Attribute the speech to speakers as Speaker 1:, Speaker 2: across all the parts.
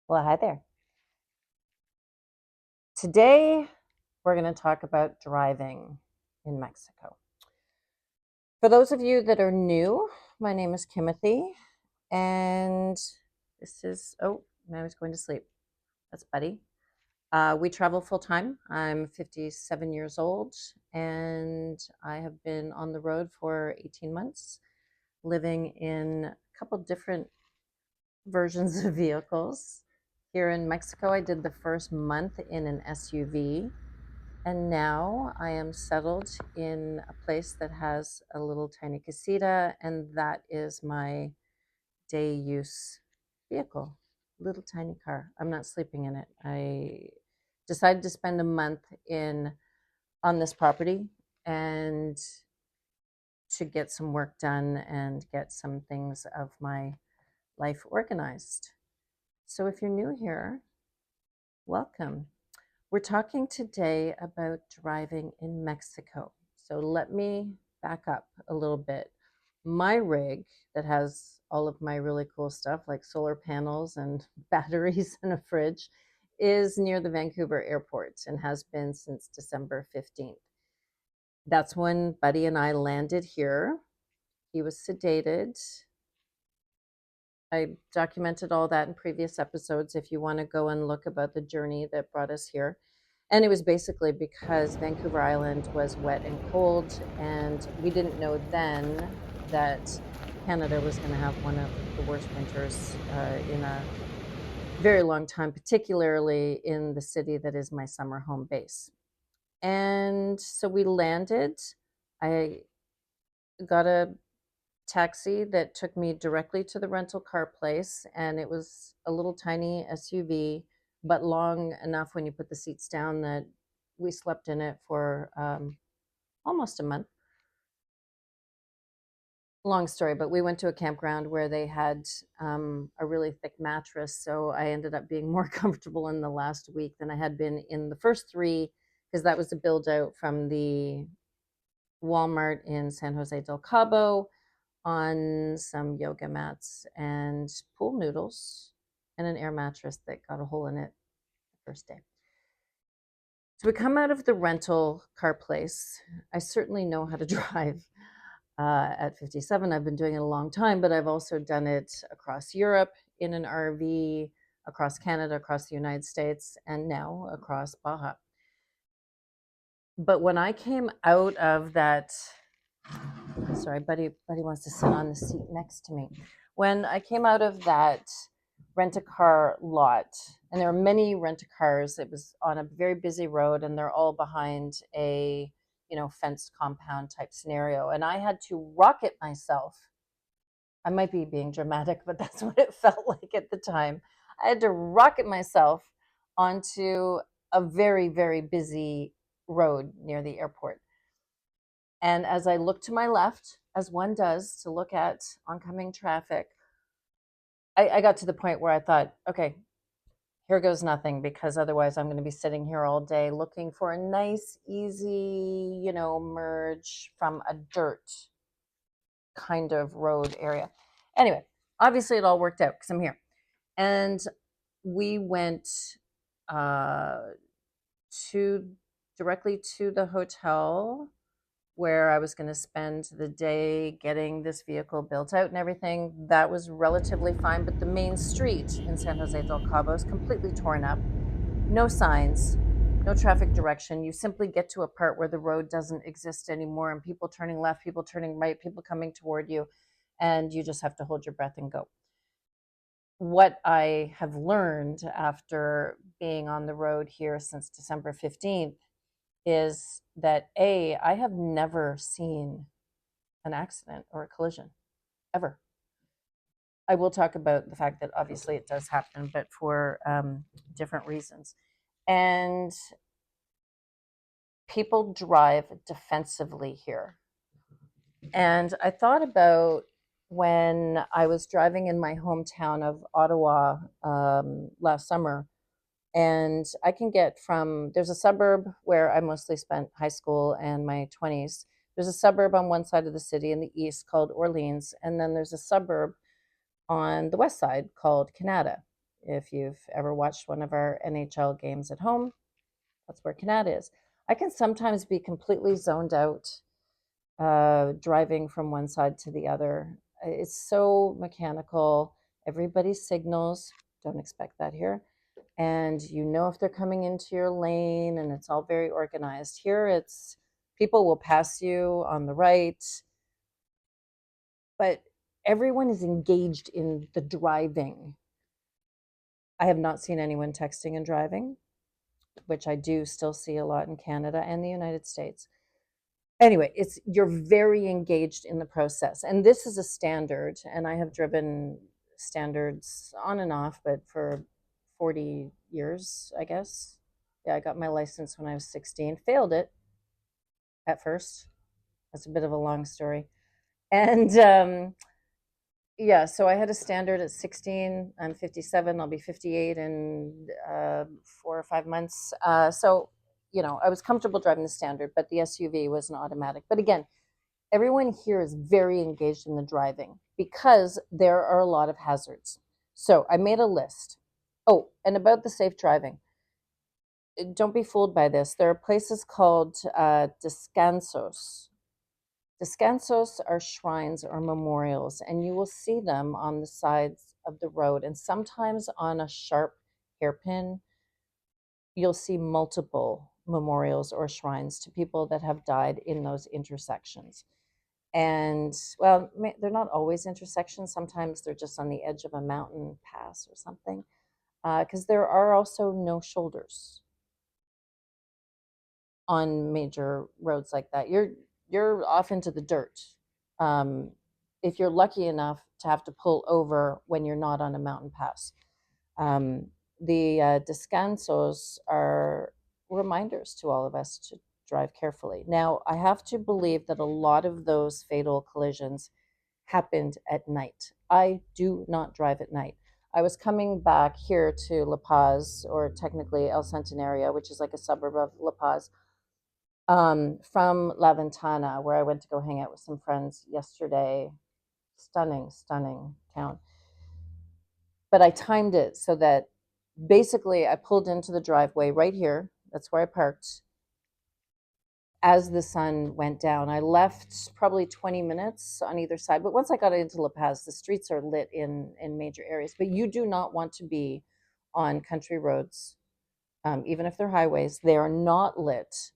Speaker 1: Well, hi there. Today, we're going to talk about driving in Mexico. For those of you that are new, my name is Kimothy, and now he's going to sleep. That's Buddy. We travel full time. I'm 57 years old, and I have been on the road for 18 months, living in a couple different versions of vehicles. Here in Mexico, I did the first month in an SUV. And now I am settled in a place that has a little tiny casita, and that is my day use vehicle. Little tiny car. I'm not sleeping in it. I decided to spend a month in on this property and to get some work done and get some things of my life organized. So if you're new here, welcome. We're talking today about driving in Mexico. So let me back up a little bit. My rig that has all of my really cool stuff like solar panels and batteries and a fridge is near the Vancouver airport and has been since December 15th. That's when Buddy and I landed here. He was sedated. I documented all that in previous episodes if you want to go and look about the journey that brought us here. And it was basically because Vancouver Island was wet and cold, and we didn't know then that Canada was going to have one of the worst winters in a very long time, particularly in the city that is my summer home base. And so we landed. I got a taxi that took me directly to the rental car place, and it was a little tiny SUV, but long enough when you put the seats down that we slept in it for almost a month. Long story, but we went to a campground where they had a really thick mattress, so I ended up being more comfortable in the last week than I had been in the first three, because that was a build out from the Walmart in San Jose del Cabo on some yoga mats and pool noodles and an air mattress that got a hole in it the first day. So we come out of the rental car place. I certainly know how to drive. At 57, I've been doing it a long time, but I've also done it across Europe in an RV, across Canada, across the United States, and now across Baja. But when I came out of that, sorry, Buddy wants to sit on the seat next to me. When I came out of that rent-a-car lot, and there were many rent-a-cars, it was on a very busy road, and they're all behind a fenced compound type scenario. And I had to rocket myself. I might be being dramatic, but that's what it felt like at the time. I had to rocket myself onto a very, very busy road near the airport. And as I looked to my left, as one does to look at oncoming traffic, I got to the point where I thought, okay, here goes nothing, because otherwise I'm going to be sitting here all day looking for a nice, easy, merge from a dirt kind of road area. Anyway, obviously it all worked out because I'm here. And we went uh, to directly to the hotel where I was going to spend the day getting this vehicle built out and everything. That was relatively fine, but the main street in San Jose del Cabo is completely torn up. No signs, no traffic direction. You simply get to a part where the road doesn't exist anymore, and people turning left, people turning right, people coming toward you, and you just have to hold your breath and go. What I have learned after being on the road here since December 15th is that I have never seen an accident or a collision ever. I will talk about the fact that obviously it does happen, but for different reasons. And people drive defensively here. And I thought about when I was driving in my hometown of Ottawa last summer. And I can get there's a suburb where I mostly spent high school and my 20s. There's a suburb on one side of the city in the east called Orleans. And then there's a suburb on the west side called Canada. If you've ever watched one of our NHL games at home, that's where Canada is. I can sometimes be completely zoned out driving from one side to the other. It's so mechanical. Everybody signals. Don't expect that here. And you know if they're coming into your lane, and it's all very organized. Here, it's people will pass you on the right, but everyone is engaged in the driving. I have not seen anyone texting and driving, which I do still see a lot in Canada and the United States. Anyway, it's you're very engaged in the process. And this is a standard, and I have driven standards on and off, but for 40 years, I guess. Yeah, I got my license when I was 16, failed it at first. That's a bit of a long story. And yeah, so I had a standard at 16. I'm 57. I'll be 58 in 4 or 5 months. So, I was comfortable driving the standard, but the SUV was an automatic. But again, everyone here is very engaged in the driving because there are a lot of hazards. So I made a list. Oh, and about the safe driving, don't be fooled by this. There are places called descansos. Descansos are shrines or memorials, and you will see them on the sides of the road. And sometimes on a sharp hairpin, you'll see multiple memorials or shrines to people that have died in those intersections. And well, they're not always intersections. Sometimes they're just on the edge of a mountain pass or something, because there are also no shoulders on major roads like that. You're off into the dirt. Um, if you're lucky enough to have to pull over when you're not on a mountain pass. Um, the descansos are reminders to all of us to drive carefully. Now, I have to believe that a lot of those fatal collisions happened at night. I do not drive at night. I was coming back here to La Paz, or technically El Centenario, which is like a suburb of La Paz, from La Ventana, where I went to go hang out with some friends yesterday. Stunning, stunning town. But I timed it so that basically I pulled into the driveway right here. That's where I parked as the sun went down. I left probably 20 minutes on either side. But once I got into La Paz, the streets are lit in major areas. But you do not want to be on country roads, even if they're highways. They are not lit,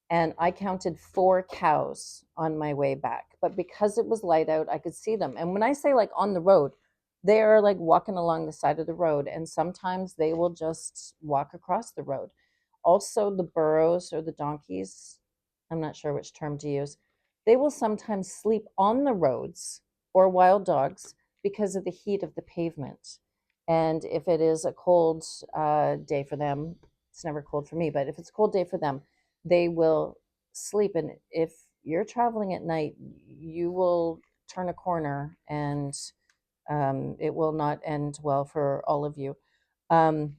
Speaker 1: and I counted 4 cows on my way back. But because it was light out, I could see them. And when I say like on the road, they are like walking along the side of the road, and sometimes they will just walk across the road. Also, the burros or the donkeys, I'm not sure which term to use, they will sometimes sleep on the roads, or wild dogs, because of the heat of the pavement. And if it is a cold day for them, it's never cold for me, but if it's a cold day for them, they will sleep. And if you're traveling at night, you will turn a corner, and it will not end well for all of you. Um,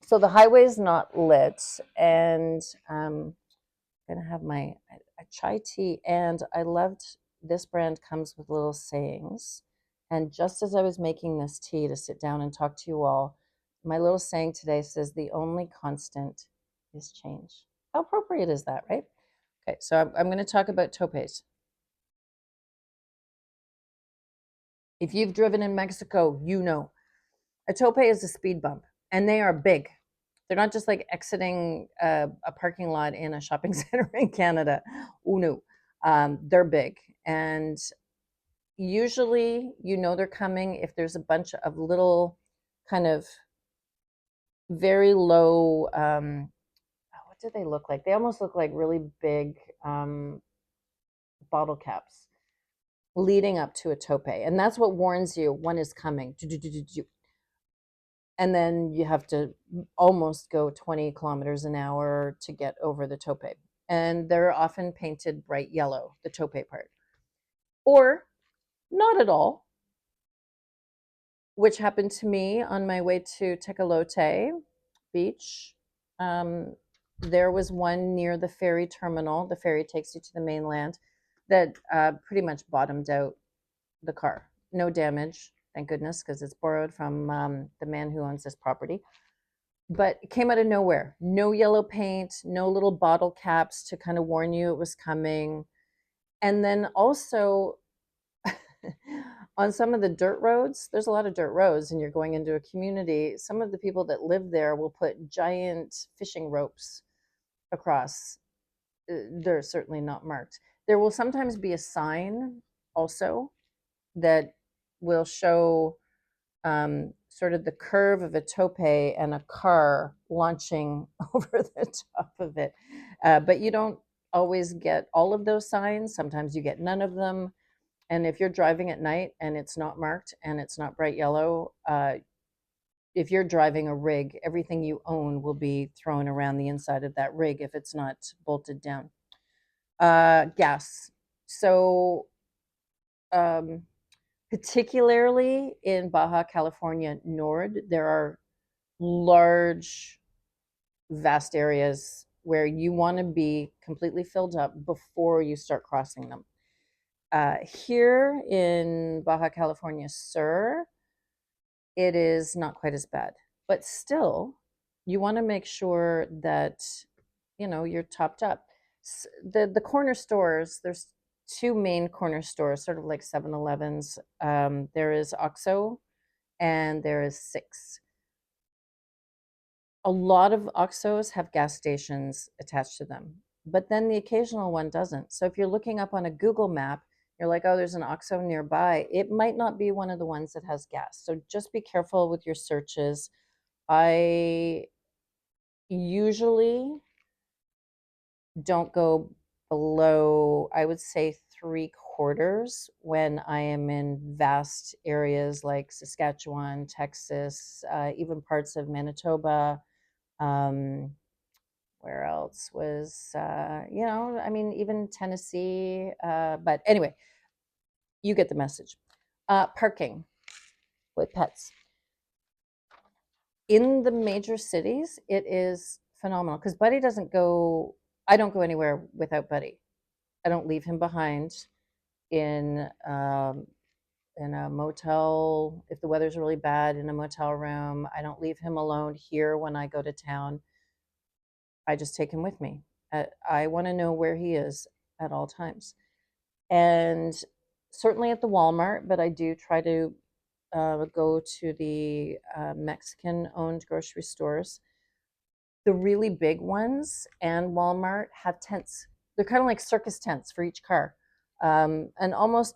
Speaker 1: so the highway is not lit, and I'm gonna have my a chai tea. And I loved this brand comes with little sayings. And just as I was making this tea to sit down and talk to you all, my little saying today says, "The only constant is change." How appropriate is that, right? Okay, so I'm going to talk about topes. If you've driven in Mexico, you know a tope is a speed bump, and they are big. They're not just like exiting a parking lot in a shopping center in Canada. Oh no, they're big, and usually they're coming if there's a bunch of little kind of very low. What do they look like? They almost look like really big bottle caps leading up to a tope, and that's what warns you one is coming. And then you have to almost go 20 kilometers an hour to get over the tope. And they're often painted bright yellow, the tope part, or not at all, which happened to me on my way to Tecolote Beach. There was one near the ferry terminal. The ferry takes you to the mainland that pretty much bottomed out the car. No damage. thank goodness, because it's borrowed from the man who owns this property. But it came out of nowhere. No yellow paint, no little bottle caps to kind of warn you it was coming. And then also on some of the dirt roads, there's a lot of dirt roads, and you're going into a community. Some of the people that live there will put giant fishing ropes across. They're certainly not marked. There will sometimes be a sign also that will show sort of the curve of a tope and a car launching over the top of it. But you don't always get all of those signs. Sometimes you get none of them. And if you're driving at night and it's not marked and it's not bright yellow, if you're driving a rig, everything you own will be thrown around the inside of that rig if it's not bolted down. Gas. So, particularly in Baja California Nord, there are large, vast areas where you want to be completely filled up before you start crossing them. Here in Baja California Sur, it is not quite as bad, but still, you want to make sure that you're topped up. The corner stores, there's two main corner stores, sort of like 7-Elevens. There is OXXO and there is Six. A lot of OXXOs have gas stations attached to them, but then the occasional one doesn't. So if you're looking up on a Google map, you're like, oh, there's an OXXO nearby. It might not be one of the ones that has gas. So just be careful with your searches. I usually don't go below, I would say, 3/4 when I am in vast areas like Saskatchewan, Texas, even parts of Manitoba. Where else was, I mean, even Tennessee. But anyway, you get the message. Parking with pets. In the major cities, it is phenomenal because Buddy doesn't go, I don't go anywhere without Buddy. I don't leave him behind in in a motel. If the weather's really bad, in a motel room. I don't leave him alone here when I go to town. I just take him with me. I want to know where he is at all times. And certainly at the Walmart, but I do try to go to the Mexican owned grocery stores. The really big ones and Walmart have tents. They're kind of like circus tents for each car, and almost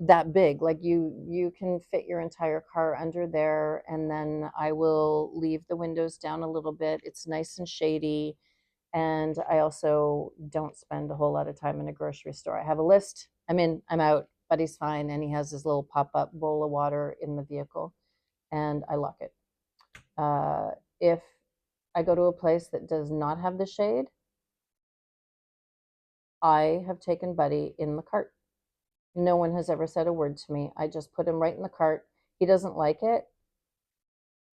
Speaker 1: that big. Like you can fit your entire car under there, and then I will leave the windows down a little bit. It's nice and shady, and I also don't spend a whole lot of time in a grocery store. I have a list. I'm in, I'm out, but he's fine, and he has his little pop-up bowl of water in the vehicle, and I lock it. If I go to a place that does not have the shade, I have taken Buddy in the cart. No one has ever said a word to me. I just put him right in the cart. He doesn't like it,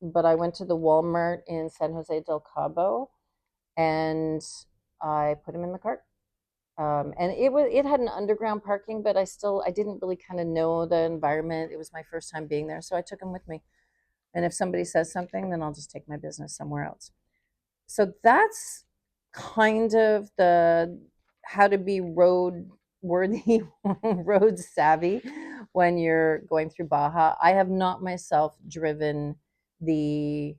Speaker 1: but I went to the Walmart in San Jose del Cabo and I put him in the cart. And it had an underground parking, but I didn't really kind of know the environment. It was my first time being there, so I took him with me. And if somebody says something, then I'll just take my business somewhere else. So that's kind of the how to be road worthy, road savvy when you're going through Baja. I have not myself driven the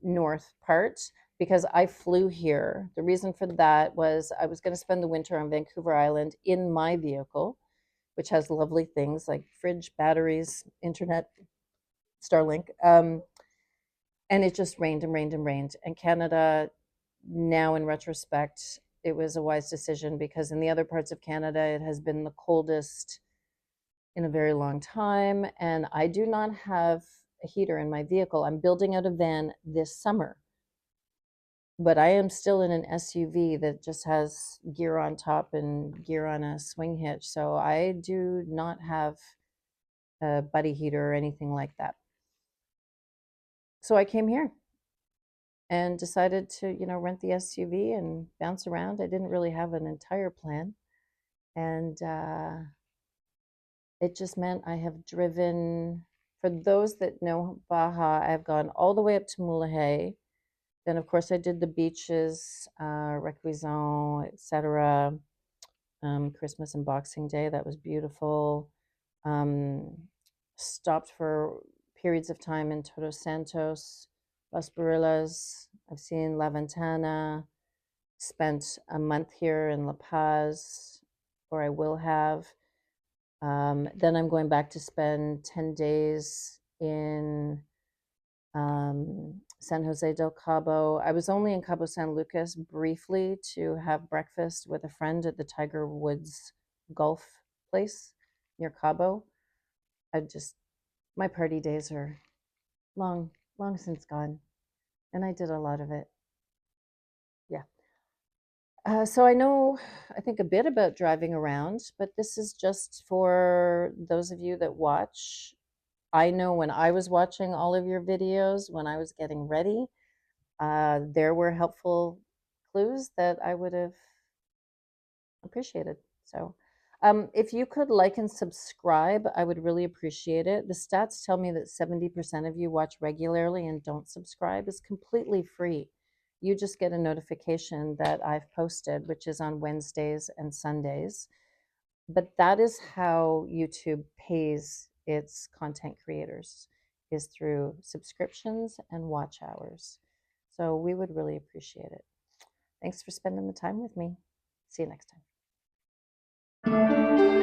Speaker 1: north part because I flew here. The reason for that was I was going to spend the winter on Vancouver Island in my vehicle, which has lovely things like fridge, batteries, internet, Starlink. And it just rained and rained and rained. And Canada, now in retrospect, it was a wise decision because in the other parts of Canada, it has been the coldest in a very long time. And I do not have a heater in my vehicle. I'm building out a van this summer, but I am still in an SUV that just has gear on top and gear on a swing hitch. So I do not have a buddy heater or anything like that. So I came here and decided to, rent the SUV and bounce around. I didn't really have an entire plan. And it just meant I have driven, for those that know Baja, I've gone all the way up to Mulahey. Then, of course, I did the beaches, Requesens, etc. Christmas and Boxing Day. That was beautiful. Um, Stopped for periods of time in Todos Santos, Las Barillas. I've seen La Ventana. Spent a month here in La Paz, or I will have. Then I'm going back to spend 10 days in San Jose del Cabo. I was only in Cabo San Lucas briefly to have breakfast with a friend at the Tiger Woods golf place near Cabo. I just, my party days are long, long since gone, and I did a lot of it. Yeah. So I know, I think a bit about driving around, but this is just for those of you that watch. I know when I was watching all of your videos, when I was getting ready, there were helpful clues that I would have appreciated. So, if you could like and subscribe, I would really appreciate it. The stats tell me that 70% of you watch regularly and don't subscribe. Is completely free. You just get a notification that I've posted, which is on Wednesdays and Sundays. But that is how YouTube pays its content creators, is through subscriptions and watch hours. So we would really appreciate it. Thanks for spending the time with me. See you next time.